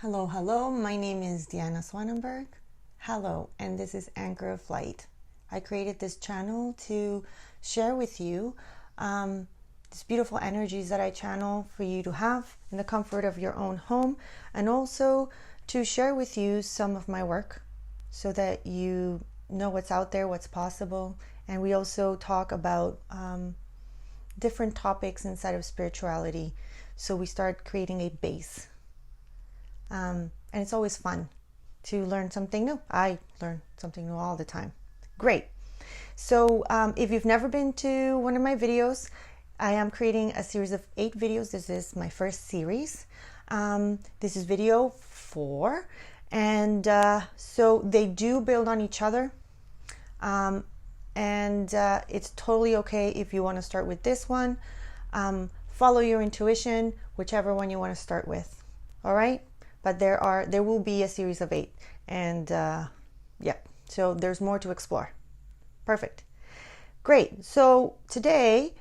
Hello, hello. My name is Diana Swanenberg. Hello, and this is Anchor of Light. I created this channel to share with you these beautiful energies that I channel for you to have in the comfort of your own home, and also to share with you some of my work so that you know what's out there, what's possible. And we also talk about different topics inside of spirituality. So we start creating a base. And it's always fun to learn something new. I learn something new all the time. Great. So if you've never been to one of my videos, I am creating a series of 8 videos. This is my first series. This is video 4. And so they do build on each other. And it's totally okay if you want to start with this one. Follow your intuition, whichever one you want to start with. All right? But there will be a series of 8, and yeah, so there's more to explore. Perfect. Great. So today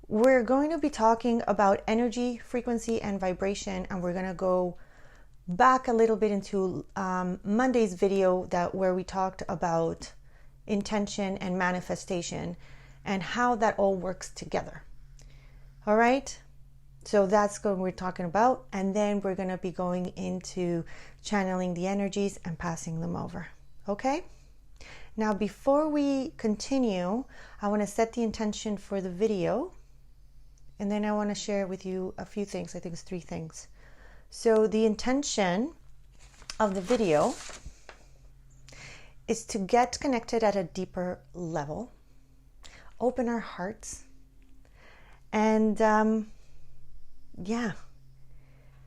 we're going to be talking about energy, frequency, and vibration, and we're going to go back a little bit into Monday's video where we talked about intention and manifestation and how that all works together. All right? So that's what we're talking about. And then we're going to be going into channeling the energies and passing them over. Okay? Now, before we continue, I want to set the intention for the video. And then I want to share with you a few things. I think it's 3 things. So the intention of the video is to get connected at a deeper level, open our hearts, and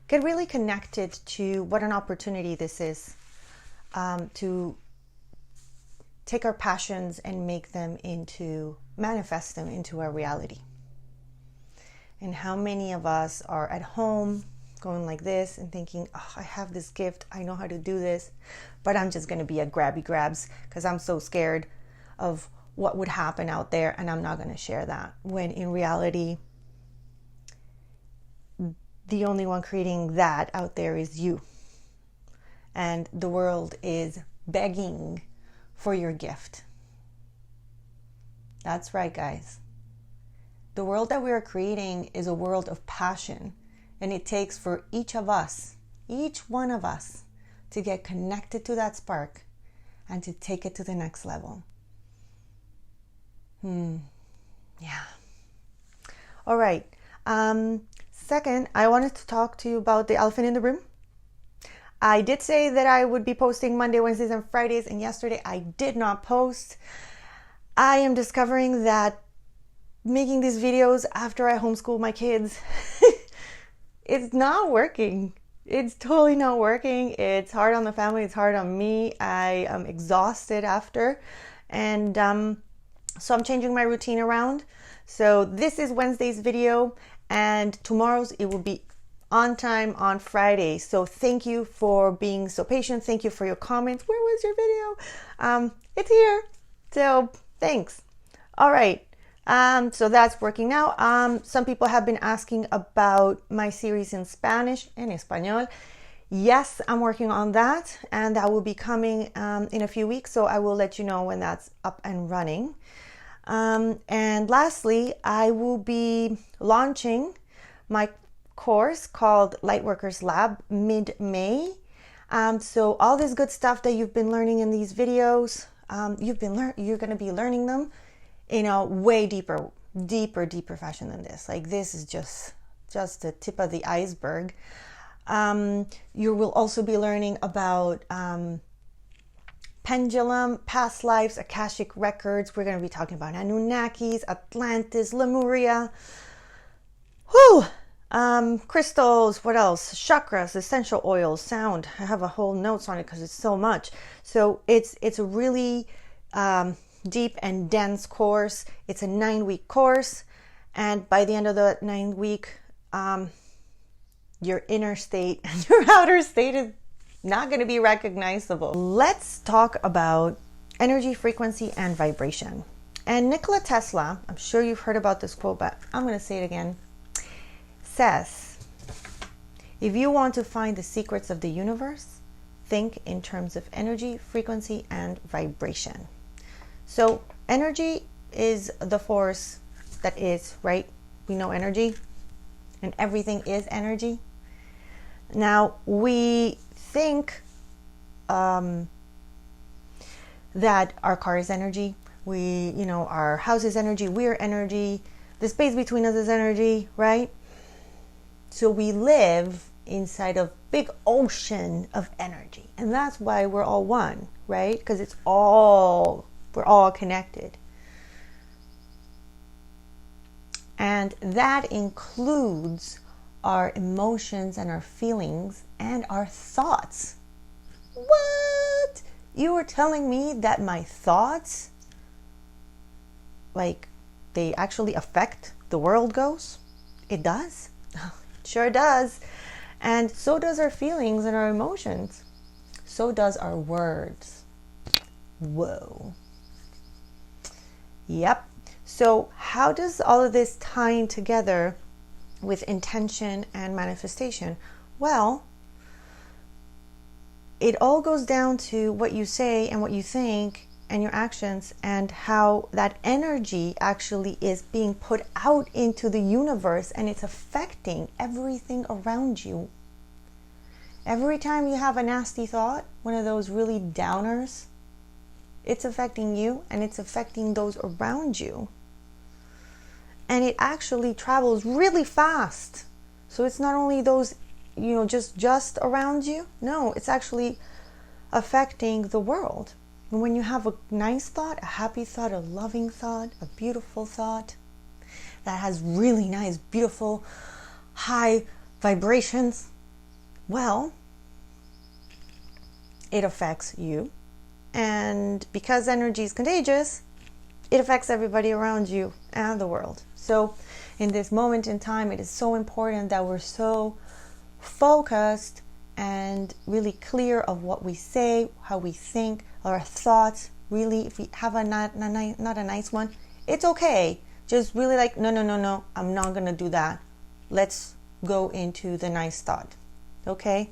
get really connected to what an opportunity this is to take our passions and manifest them into our reality. And how many of us are at home going like this and thinking, oh, I have this gift, I know how to do this, but I'm just going to be a grabby grabs because I'm so scared of what would happen out there, and I'm not going to share that. When in reality, the only one creating that out there is you. And the world is begging for your gift. That's right, guys. The world that we are creating is a world of passion. And it takes for each one of us, to get connected to that spark and to take it to the next level. Yeah. All right. Second, I wanted to talk to you about the elephant in the room. I did say that I would be posting Monday, Wednesdays, and Fridays, and yesterday I did not post. I am discovering that making these videos after I homeschool my kids, it's not working. It's totally not working. It's hard on the family. It's hard on me. I am exhausted after. And so I'm changing my routine around. So this is Wednesday's video. And tomorrow's, it will be on time on Friday. So thank you for being so patient. Thank you for your comments. Where was your video? It's here. So thanks. All right. So that's working now. Some people have been asking about my series in Spanish, en español. Yes, I'm working on that, and that will be coming in a few weeks. So I will let you know when that's up and running. And lastly, I will be launching my course called Lightworkers Lab mid-May. So all this good stuff that you've been learning in these videos, you're going to be learning them in a way deeper fashion than this. Like, this is just the tip of the iceberg. You will also be learning about pendulum, past lives, Akashic records. We're going to be talking about Anunnakis, Atlantis, Lemuria, crystals, what else? Chakras, essential oils, sound. I have a whole notes on it because it's so much. So it's a really deep and dense course. It's a 9-week course, and by the end of the 9-week, your inner state and your outer state is not going to be recognizable. Let's talk about energy, frequency, and vibration. And Nikola Tesla, I'm sure you've heard about this quote, but I'm going to say it again, says, If you want to find the secrets of the universe, think in terms of energy, frequency, and vibration. So energy is the force that is, right? We know energy, and everything is energy. Now, we think that our car is energy, our house is energy, we're energy, the space between us is energy, right? So we live inside a big ocean of energy, and that's why we're all one, right? Because we're all connected. And that includes our emotions and our feelings and our thoughts. What? You were telling me that my thoughts, they actually affect the world goes? It does. It sure does. And so does our feelings and our emotions. So does our words. Whoa. Yep. So how does all of this tie in together with intention and manifestation? Well, it all goes down to what you say and what you think and your actions, and how that energy actually is being put out into the universe, and it's affecting everything around you. Every time you have a nasty thought, one of those really downers, it's affecting you and it's affecting those around you. And it actually travels really fast. So it's not only those, just around you. No, it's actually affecting the world. And when you have a nice thought, a happy thought, a loving thought, a beautiful thought that has really nice, beautiful, high vibrations, well, it affects you. And because energy is contagious, it affects everybody around you and the world. So in this moment in time, it is so important that we're so focused and really clear of what we say, how we think, our thoughts. Really, if we have not a nice one, it's okay. Just really no, I'm not going to do that. Let's go into the nice thought. Okay?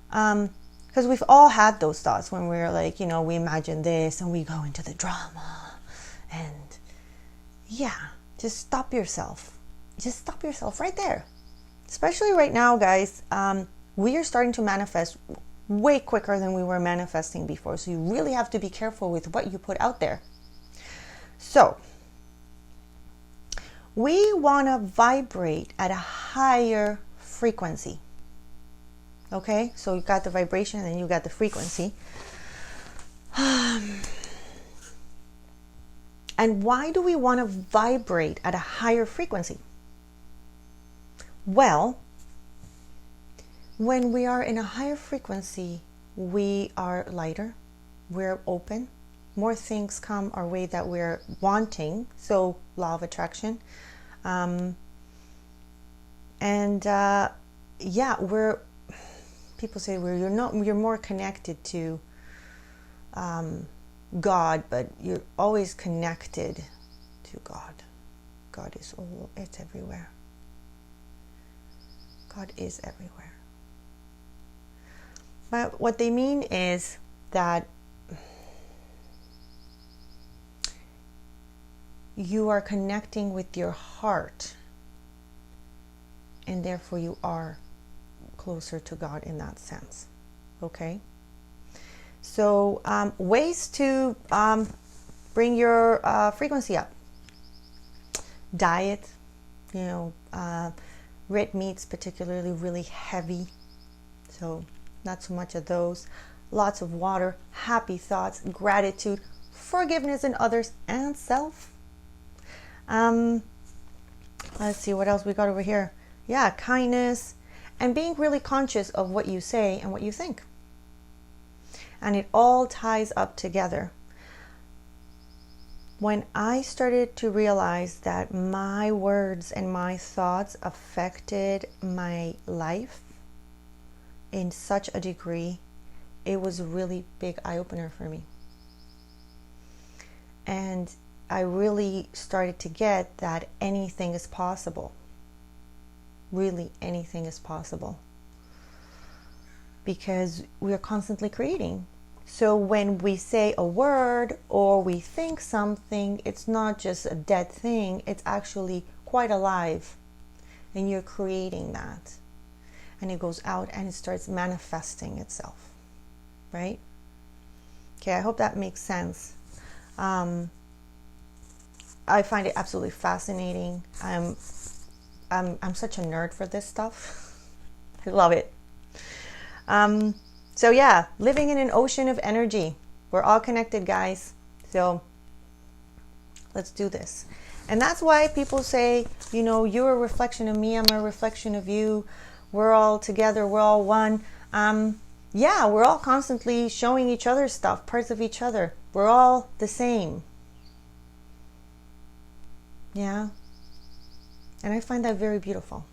Because we've all had those thoughts when we're we imagine this and we go into the drama. And yeah, just stop yourself. Just stop yourself right there. Especially right now, guys, we are starting to manifest way quicker than we were manifesting before. So you really have to be careful with what you put out there. So we want to vibrate at a higher frequency. Okay, so you got the vibration and then you got the frequency. And why do we want to vibrate at a higher frequency? Well, when we are in a higher frequency, we are lighter, we're open, more things come our way that we're wanting. So law of attraction. People say you're more connected to God, but you're always connected to God. God is it's everywhere. God is everywhere. But what they mean is that you are connecting with your heart, and therefore you are closer to God in that sense. Okay? So ways to bring your frequency up. Diet, red meats particularly really heavy. So not so much of those. Lots of water, happy thoughts, gratitude, forgiveness in others and self. Let's see what else we got over here. Yeah, kindness, and being really conscious of what you say and what you think. And it all ties up together. When I started to realize that my words and my thoughts affected my life in such a degree, it was a really big eye-opener for me. And I really started to get that anything is possible. Really, anything is possible because we are constantly creating. So when we say a word or we think something, it's not just a dead thing, it's actually quite alive, and you're creating that, and it goes out and it starts manifesting itself, right? Okay, I hope that makes sense. I find it absolutely fascinating. I'm such a nerd for this stuff. I love it. So yeah, living in an ocean of energy. We're all connected, guys. So let's do this. And that's why people say, you know, you're a reflection of me, I'm a reflection of you. We're all together, we're all one. Yeah, we're all constantly showing each other stuff, parts of each other. We're all the same. Yeah. And I find that very beautiful.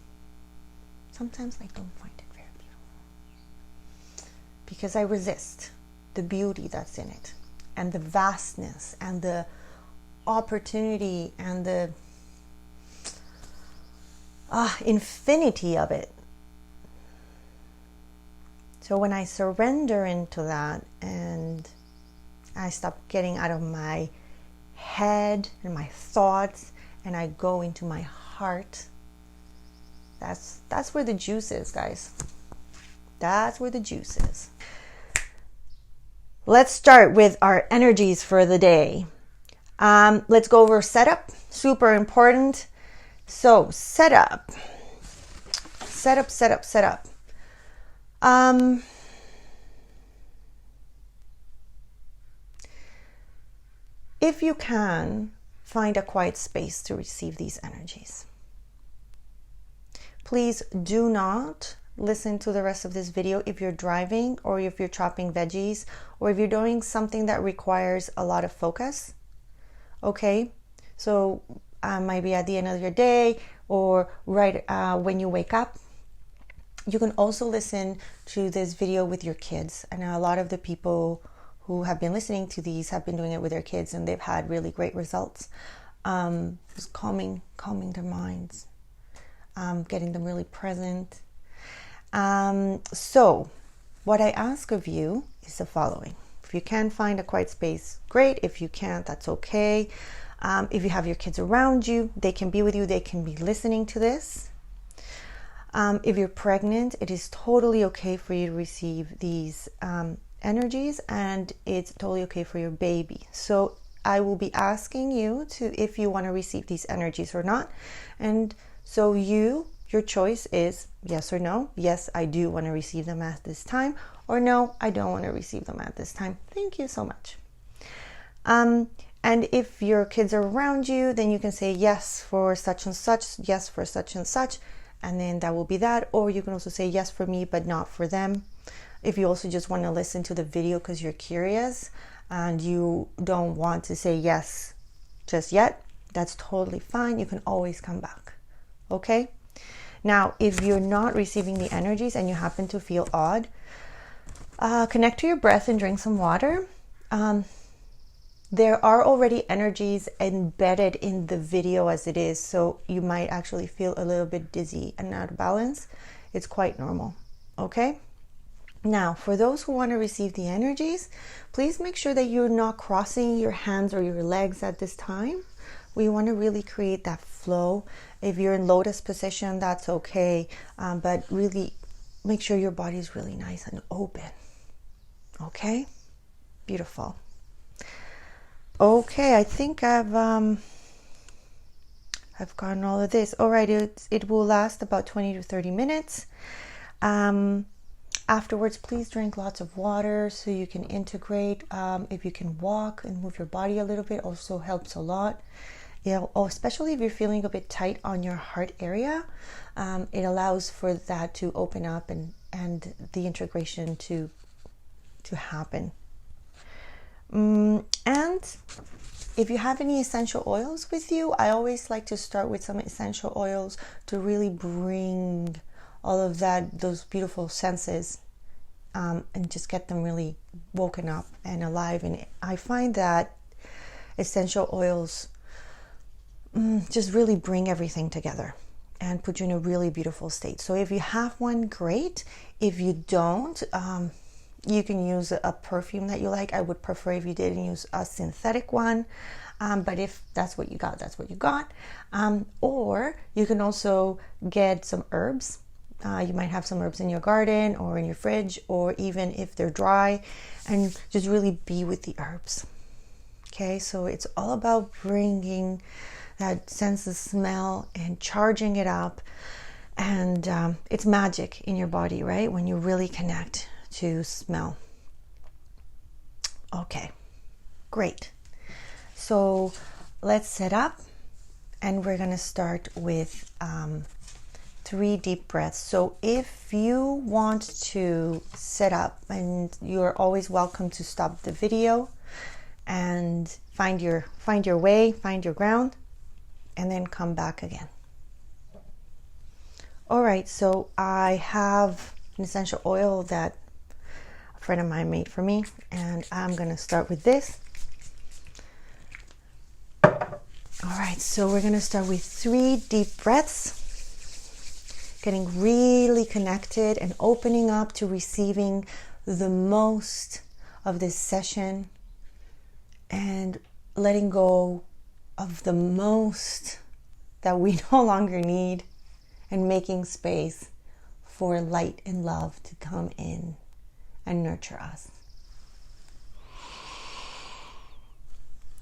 Sometimes I don't find it very beautiful because I resist the beauty that's in it, and the vastness, and the opportunity, and the infinity of it. So when I surrender into that and I stop getting out of my head and my thoughts, and I go into my heart, that's where the juice is, guys. That's where the juice is. Let's start with our energies for the day. Let's go over setup. Super important. So setup. If you can, find a quiet space to receive these energies. Please do not listen to the rest of this video if you're driving, or if you're chopping veggies, or if you're doing something that requires a lot of focus. Okay, so maybe at the end of your day, or right when you wake up. You can also listen to this video with your kids, and a lot of the people who have been listening to these have been doing it with their kids, and they've had really great results. Just calming their minds, getting them really present. So what I ask of you is the following. If you can find a quiet space, great. If you can't, that's okay. If you have your kids around you, they can be with you, they can be listening to this. If you're pregnant, it is totally okay for you to receive these energies, and it's totally okay for your baby. So I will be asking you if you want to receive these energies or not. And so your choice is yes or no. Yes, I do want to receive them at this time, or no, I don't want to receive them at this time. Thank you so much. And if your kids are around you, then you can say yes for such and such, yes for such and such, and then that will be that. Or you can also say yes for me, but not for them. If you also just want to listen to the video because you're curious and you don't want to say yes just yet, that's totally fine. You can always come back. Okay? Now, if you're not receiving the energies and you happen to feel odd, connect to your breath and drink some water. There are already energies embedded in the video as it is, so you might actually feel a little bit dizzy and out of balance. It's quite normal. Okay? Now, for those who want to receive the energies, please make sure that you're not crossing your hands or your legs at this time. We want to really create that flow. If you're in lotus position, that's okay, but really make sure your body is really nice and open. Okay? Beautiful. Okay, I think I've gotten all of this. All right, it will last about 20 to 30 minutes. Afterwards, please drink lots of water so you can integrate. If you can walk and move your body a little bit, also helps a lot. Especially if you're feeling a bit tight on your heart area, it allows for that to open up and the integration to happen. And if you have any essential oils with you, I always like to start with some essential oils to really bring all of those beautiful senses, and just get them really woken up and alive. And I find that essential oils just really bring everything together. and put you in a really beautiful state. So if you have one, great. If you don't, you can use a perfume that you like. I would prefer if you didn't use a synthetic one. But if that's what you got, that's what you got. Or you can also get some herbs. You might have some herbs in your garden or in your fridge, or even if they're dry, and just really be with the herbs. Okay, so it's all about bringing that sense of smell and charging it up. And it's magic in your body, right? When you really connect to smell. Okay, great. So let's set up, and we're going to start with 3 deep breaths. So if you want to set up, and you're always welcome to stop the video and find your way, find your ground, and then come back again. All right, so I have an essential oil that a friend of mine made for me, and I'm going to start with this. All right, so we're going to start with 3 deep breaths, getting really connected and opening up to receiving the most of this session, and letting go of the most that we no longer need, and making space for light and love to come in and nurture us.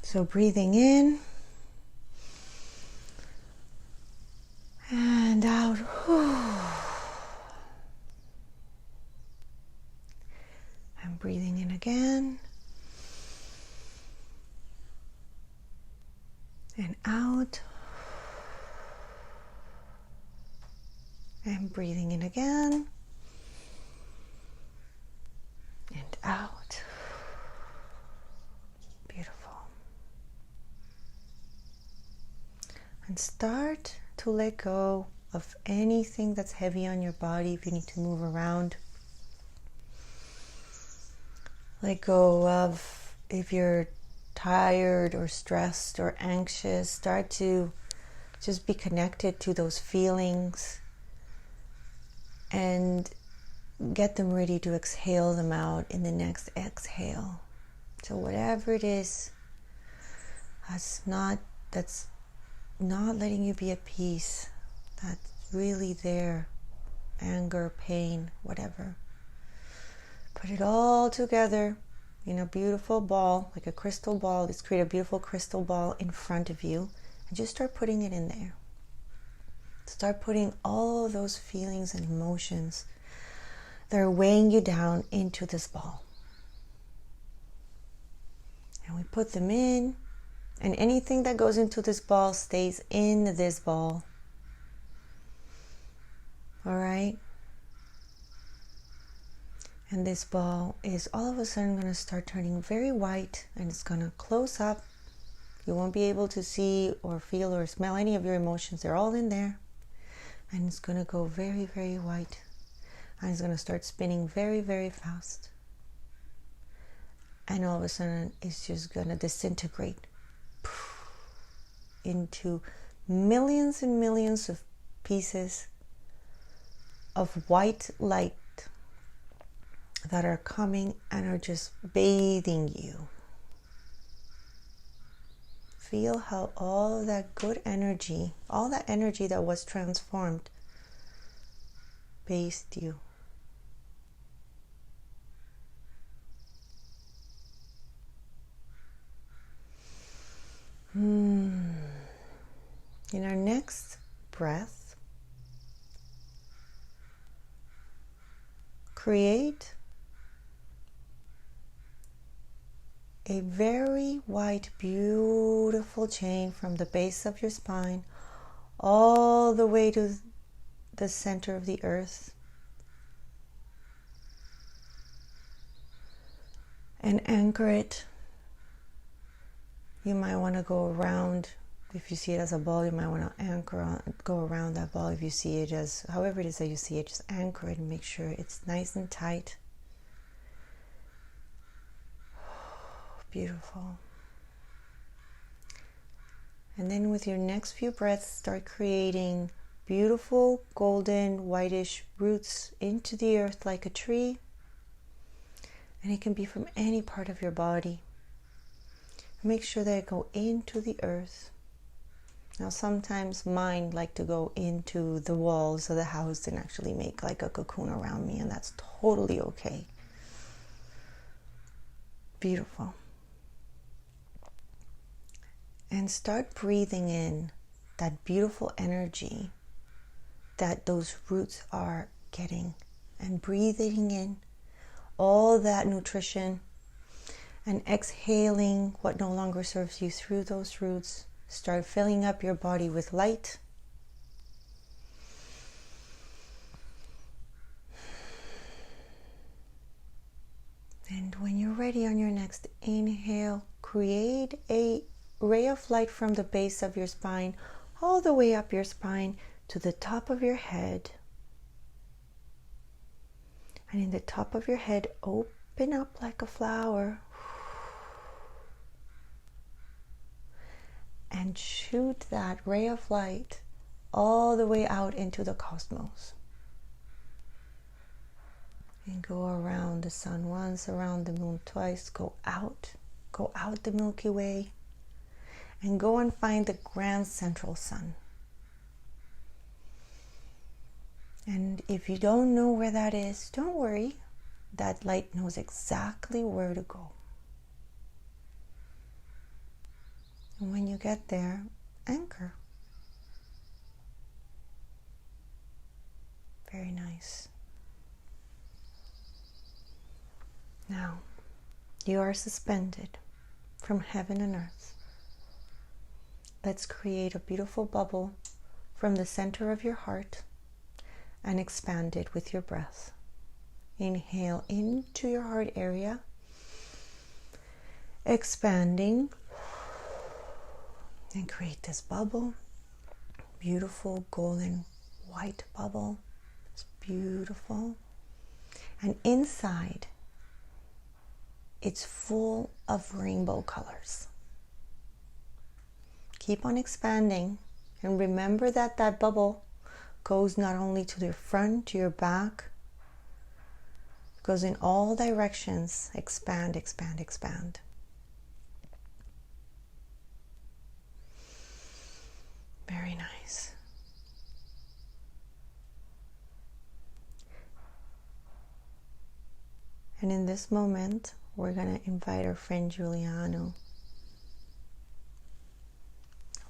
So breathing in and out. And breathing in again and out. And breathing in again and out. Beautiful. And start to let go of anything that's heavy on your body. If you need to move around, let go of if you're tired or stressed or anxious. Start to just be connected to those feelings and get them ready to exhale them out in the next exhale. So whatever it is that's not letting you be at peace, that's really there, anger, pain, whatever, put it all together in a beautiful ball, like a crystal ball. Let's create a beautiful crystal ball in front of you and just start putting it in there. Start putting all of those feelings and emotions that are weighing you down into this ball. And we put them in, and anything that goes into this ball stays in this ball. All right? And this ball is all of a sudden going to start turning very white, and it's going to close up. You won't be able to see or feel or smell any of your emotions. They're all in there. And it's going to go very, very white. And it's going to start spinning very, very fast. And all of a sudden, it's just going to disintegrate into millions and millions of pieces of white light that are coming and are just bathing you. Feel how all that good energy, all that energy that was transformed, bathed you. In our next breath, create a very white, beautiful chain from the base of your spine all the way to the center of the earth. And anchor it. You might want to go around. If you see it as a ball, you might want to go around that ball. If you see it as, however it is that you see it, just anchor it and make sure it's nice and tight. Beautiful. And then with your next few breaths, start creating beautiful golden whitish roots into the earth like a tree. And it can be from any part of your body. Make sure that it go into the earth. Now sometimes mine like to go into the walls of the house and actually make like a cocoon around me, and that's totally okay. Beautiful. And start breathing in that beautiful energy that those roots are getting, and breathing in all that nutrition and exhaling what no longer serves you through those roots. Start filling up your body with light. And when you're ready on your next inhale, create a ray of light from the base of your spine all the way up your spine to the top of your head. And in the top of your head, open up like a flower. And shoot that ray of light all the way out into the cosmos. And go around the sun once, around the moon twice. Go out the Milky Way, and go and find the grand central sun. And if you don't know where that is, don't worry. That light knows exactly where to go. And when you get there, anchor. Very nice. Now, you are suspended from heaven and earth. Let's create a beautiful bubble from the center of your heart and expand it with your breath. Inhale into your heart area, expanding, and create this bubble. Beautiful golden white bubble. It's beautiful. And inside, it's full of rainbow colors. Keep on expanding, and remember that that bubble goes not only to your front, to your back, it goes in all directions. Expand, expand, expand. Very nice. And in this moment, we're going to invite our friend Giuliano,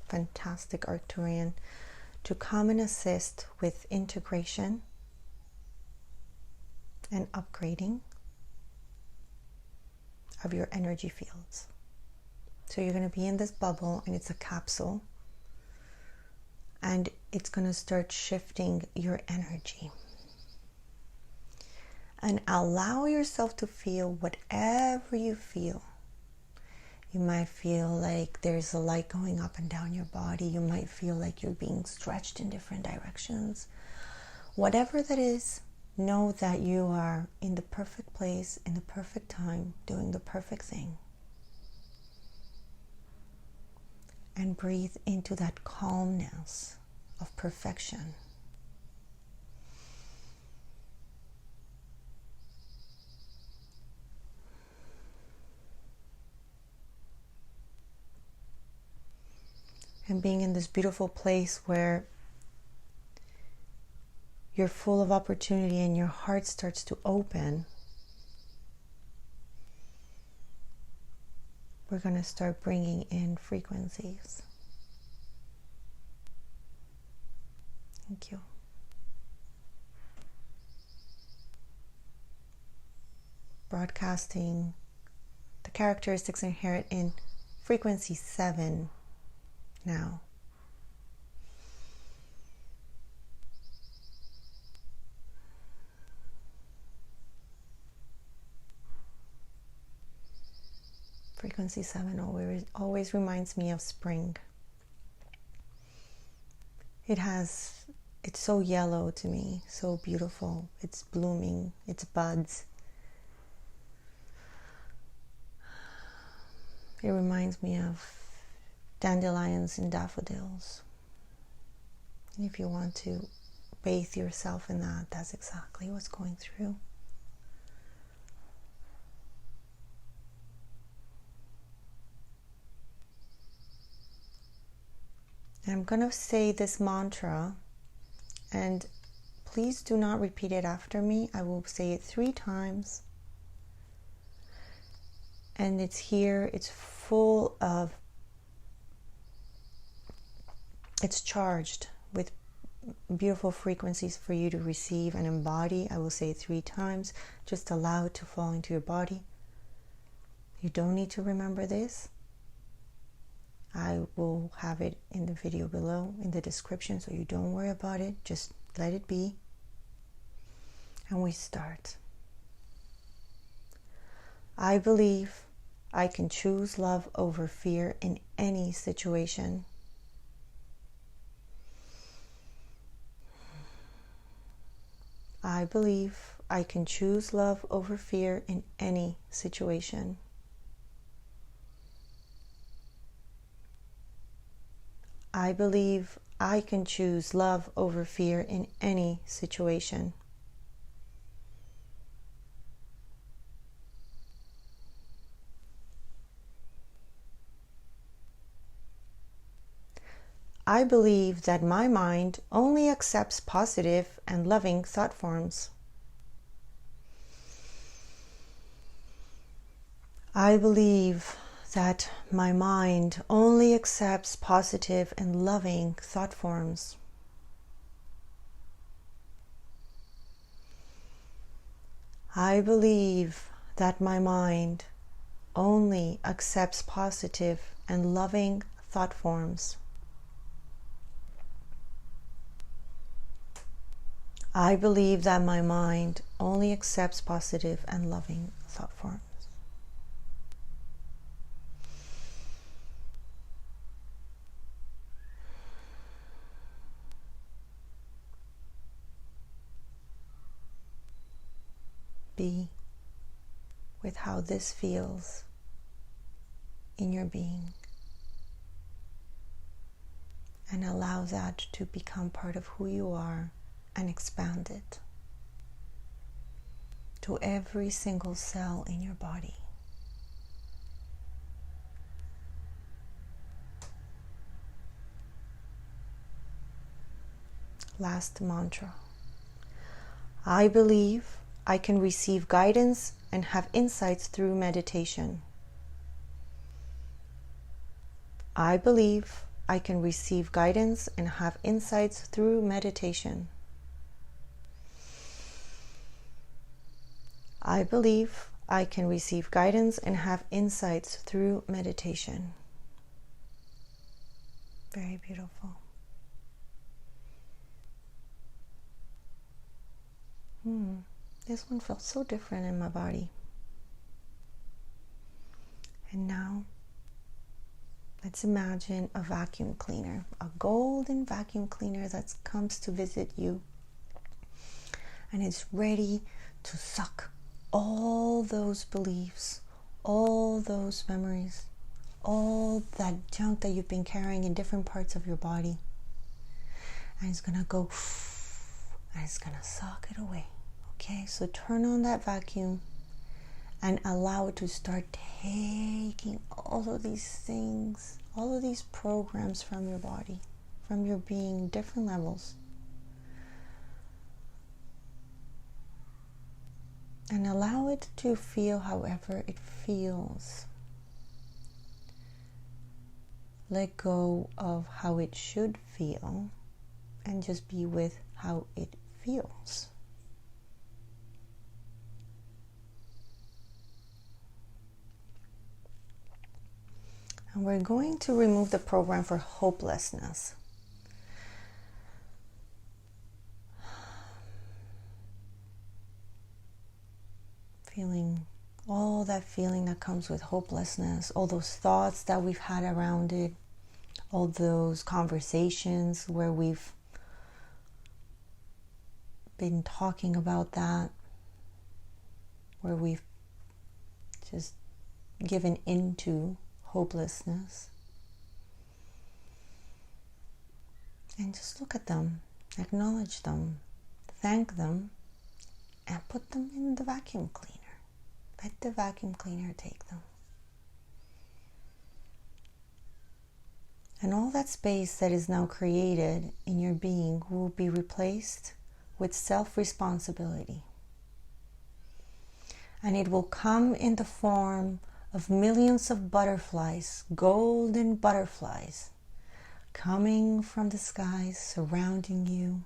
fantastic Arcturian, to come and assist with integration and upgrading of your energy fields. So you're going to be in this bubble, and it's a capsule, and it's going to start shifting your energy. And allow yourself to feel whatever you feel. You might feel like there's a light going up and down your body. You might feel like you're being stretched in different directions. Whatever that is, know that you are in the perfect place, in the perfect time, doing the perfect thing. And breathe into that calmness of perfection. And being in this beautiful place where you're full of opportunity and your heart starts to open, we're going to start bringing in frequencies. Thank you. Broadcasting the characteristics inherent in frequency 7 now. Frequency 7 always reminds me of spring. It's so yellow to me, so beautiful. It's blooming, it's buds. It reminds me of dandelions and daffodils. And if you want to bathe yourself in that, that's exactly what's going through. And I'm going to say this mantra, and please do not repeat it after me. I will say it 3 times. And it's here, it's full of, it's charged with beautiful frequencies for you to receive and embody. I will say it 3 times. Just allow it to fall into your body. You don't need to remember this. I will have it in the video below in the description, so you don't worry about it. Just let it be. And we start. I believe I can choose love over fear in any situation. I believe I can choose love over fear in any situation. I believe I can choose love over fear in any situation. I believe that my mind only accepts positive and loving thought forms. I believe that my mind only accepts positive and loving thought forms. I believe that my mind only accepts positive and loving thought forms. I believe that my mind only accepts positive and loving thought forms. Be with how this feels in your being, and allow that to become part of who you are and expand it to every single cell in your body. Last mantra. I believe I can receive guidance and have insights through meditation. I believe I can receive guidance and have insights through meditation. I believe I can receive guidance and have insights through meditation. Very beautiful. This one felt so different in my body. And now, let's imagine a vacuum cleaner, a golden vacuum cleaner that comes to visit you. And it's ready to suck all those beliefs, all those memories, all that junk that you've been carrying in different parts of your body. And it's gonna go, and it's gonna suck it away. Okay, so turn on that vacuum and allow it to start taking all of these things, all of these programs from your body, from your being, different levels. And allow it to feel however it feels. Let go of how it should feel and just be with how it feels. And we're going to remove the program for hopelessness. Feeling all that feeling that comes with hopelessness, all those thoughts that we've had around it, all those conversations where we've been talking about that, where we've just given into hopelessness. And just look at them, acknowledge them, thank them, and put them in the vacuum cleaner. Let the vacuum cleaner take them. And all that space that is now created in your being will be replaced with self-responsibility. And it will come in the form of millions of butterflies, golden butterflies, coming from the skies, surrounding you.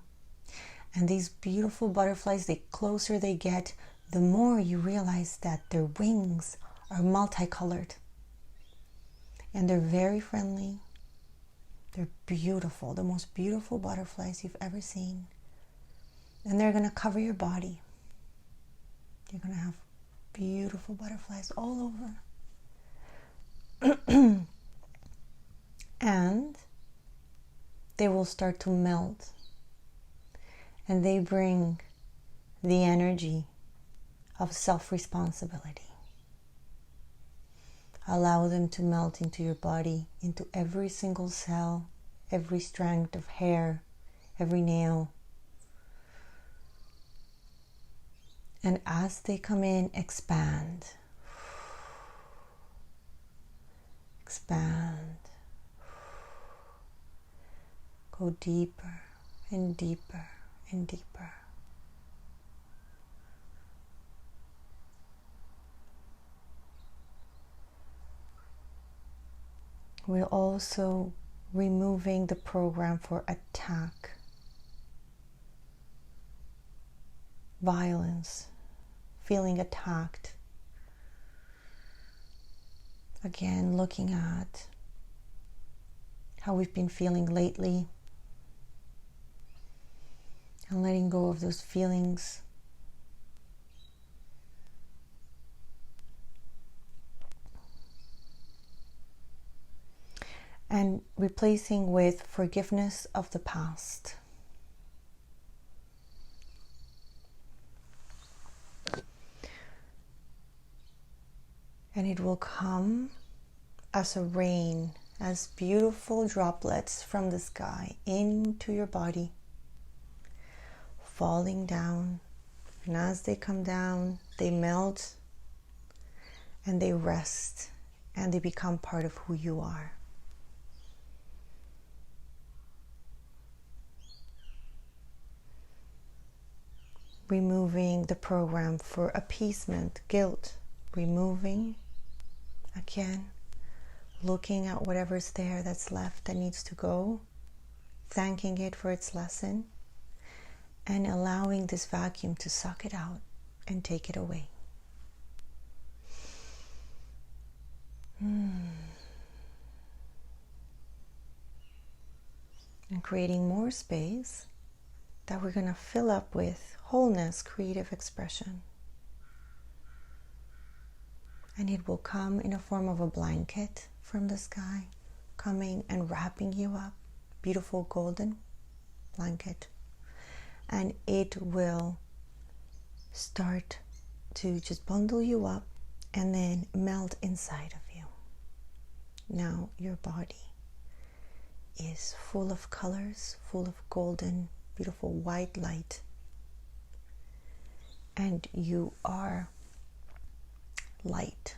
And these beautiful butterflies, the closer they get, the more you realize that their wings are multicolored. And they're very friendly. They're beautiful, the most beautiful butterflies you've ever seen. And they're going to cover your body. You're going to have beautiful butterflies all over. And they will start to melt. And they bring the energy of self-responsibility. Allow them to melt into your body, into every single cell, every strand of hair, every nail. And as they come in, expand. Expand. Go deeper and deeper and deeper. We're also removing the program for attack, violence, feeling attacked. Again, looking at how we've been feeling lately and letting go of those feelings. And replacing with forgiveness of the past. And it will come as a rain, as beautiful droplets from the sky into your body, falling down. And as they come down, they melt and they rest and they become part of who you are. Removing the program for appeasement, guilt, removing, again, looking at whatever's there that's left that needs to go, thanking it for its lesson, and allowing this vacuum to suck it out and take it away. And creating more space that we're going to fill up with wholeness, creative expression. And it will come in a form of a blanket from the sky, coming and wrapping you up, beautiful golden blanket. And it will start to just bundle you up and then melt inside of you. Now your body is full of colors, full of golden, beautiful white light. And you are light.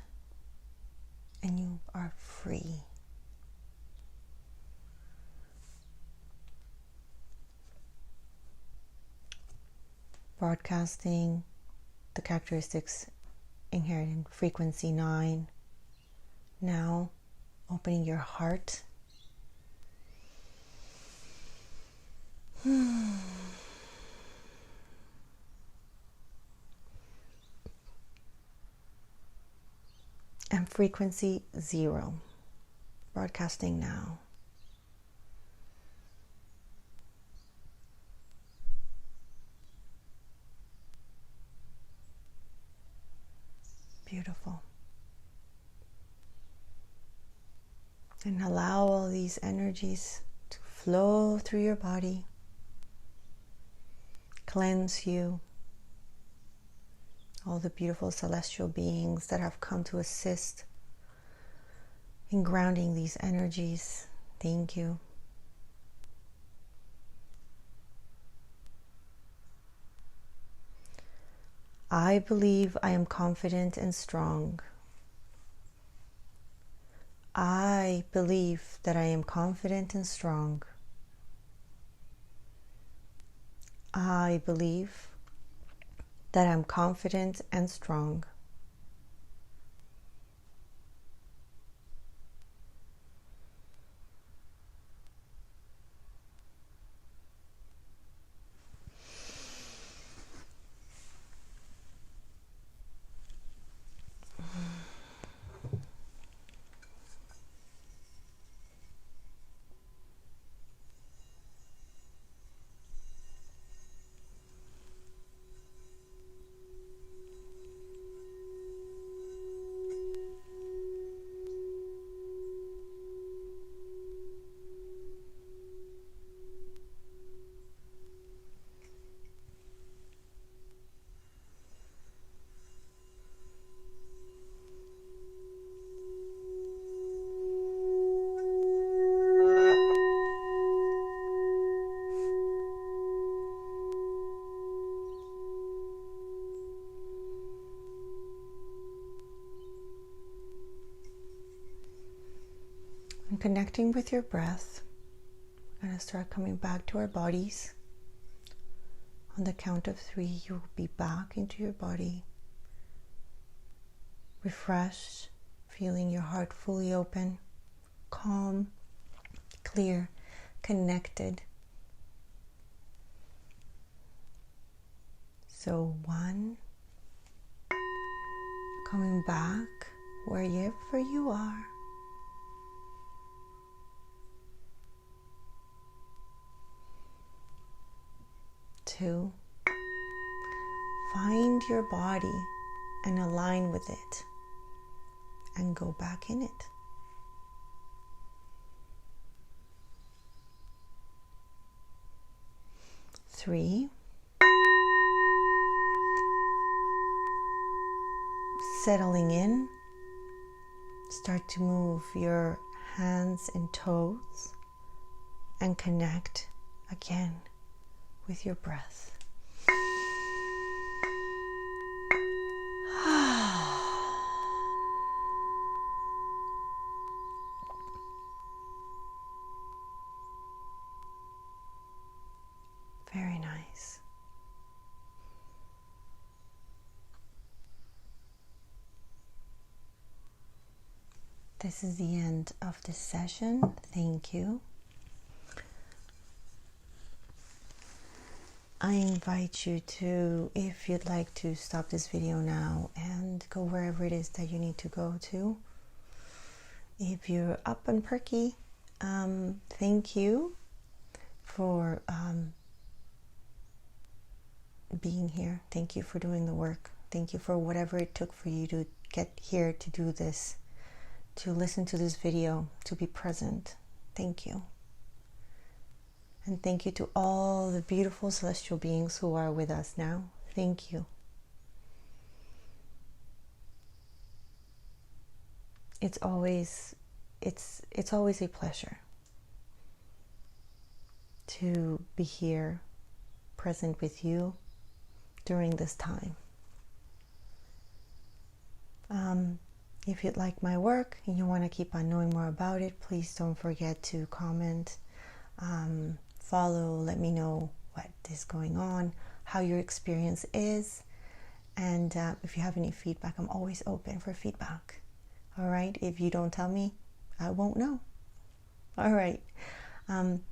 And you are free. Broadcasting the characteristics inherent in frequency 9. Now opening your heart. And frequency 0. Broadcasting now. Beautiful. And allow all these energies to flow through your body, cleanse you. All the beautiful celestial beings that have come to assist in grounding these energies. Thank you. I believe I am confident and strong. I believe that I am confident and strong. I believe that I'm confident and strong. And connecting with your breath, we're going to start coming back to our bodies. On the count of 3, you will be back into your body, refreshed, feeling your heart fully open, calm, clear, connected. So 1, coming back wherever you are. 2, find your body and align with it and go back in it. 3, settling in, start to move your hands and toes and connect again with your breath. Very nice. This is the end of this session. Thank you. I invite you to, if you'd like to stop this video now and go wherever it is that you need to go to. If you're up and perky, thank you for being here. Thank you for doing the work. Thank you for whatever it took for you to get here to do this, to listen to this video, to be present. Thank you. And thank you to all the beautiful celestial beings who are with us now. Thank you. It's always a pleasure to be here, present with you during this time. If you'd like my work and you want to keep on knowing more about it, please don't forget to comment, follow, let me know what is going on, how your experience is, and if you have any feedback, I'm always open for feedback. All right, if you don't tell me, I won't know. All right,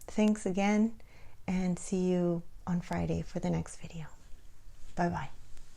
thanks again, and see you on Friday for the next video. Bye-bye.